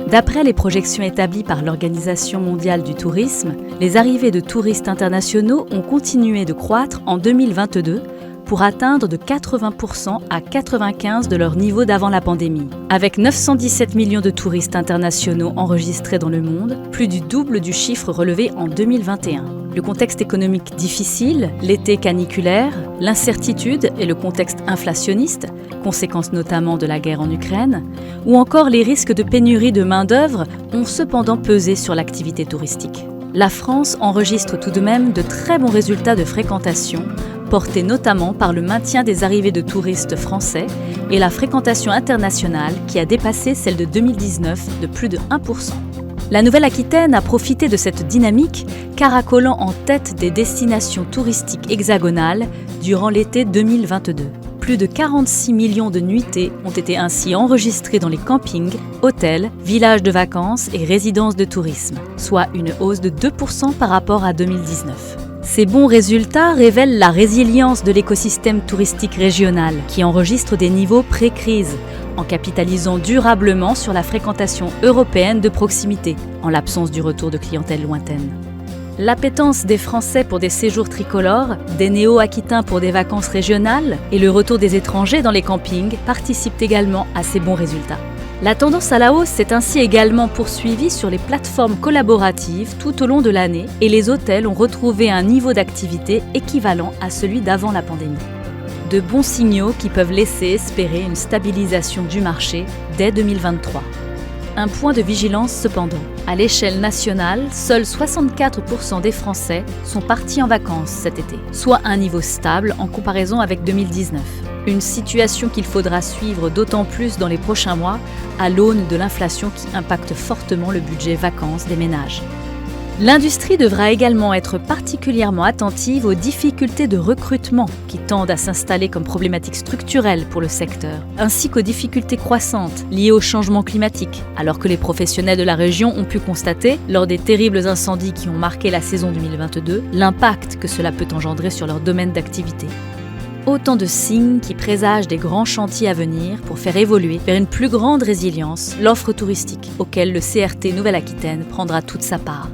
D'après les projections établies par l'Organisation mondiale du tourisme, les arrivées de touristes internationaux ont continué de croître en 2022 pour atteindre de 80% à 95% de leur niveau d'avant la pandémie. Avec 917 millions de touristes internationaux enregistrés dans le monde, plus du double du chiffre relevé en 2021. Le contexte économique difficile, l'été caniculaire, l'incertitude et le contexte inflationniste, conséquence notamment de la guerre en Ukraine, ou encore les risques de pénurie de main-d'œuvre ont cependant pesé sur l'activité touristique. La France enregistre tout de même de très bons résultats de fréquentation, portés notamment par le maintien des arrivées de touristes français et la fréquentation internationale qui a dépassé celle de 2019 de plus de 1%. La Nouvelle-Aquitaine a profité de cette dynamique, caracolant en tête des destinations touristiques hexagonales durant l'été 2022. Plus de 46 millions de nuitées ont été ainsi enregistrées dans les campings, hôtels, villages de vacances et résidences de tourisme, soit une hausse de 2% par rapport à 2019. Ces bons résultats révèlent la résilience de l'écosystème touristique régional qui enregistre des niveaux pré-crise, en capitalisant durablement sur la fréquentation européenne de proximité, en l'absence du retour de clientèle lointaine. L'appétence des Français pour des séjours tricolores, des néo-aquitains pour des vacances régionales et le retour des étrangers dans les campings participent également à ces bons résultats. La tendance à la hausse s'est ainsi également poursuivie sur les plateformes collaboratives tout au long de l'année et les hôtels ont retrouvé un niveau d'activité équivalent à celui d'avant la pandémie. De bons signaux qui peuvent laisser espérer une stabilisation du marché dès 2023. Un point de vigilance cependant. À l'échelle nationale, seuls 64% des Français sont partis en vacances cet été, soit un niveau stable en comparaison avec 2019. Une situation qu'il faudra suivre d'autant plus dans les prochains mois à l'aune de l'inflation qui impacte fortement le budget vacances des ménages. L'industrie devra également être particulièrement attentive aux difficultés de recrutement qui tendent à s'installer comme problématiques structurelles pour le secteur, ainsi qu'aux difficultés croissantes liées au changement climatique, alors que les professionnels de la région ont pu constater, lors des terribles incendies qui ont marqué la saison 2022, l'impact que cela peut engendrer sur leur domaine d'activité. Autant de signes qui présagent des grands chantiers à venir pour faire évoluer vers une plus grande résilience l'offre touristique, auquel le CRT Nouvelle-Aquitaine prendra toute sa part.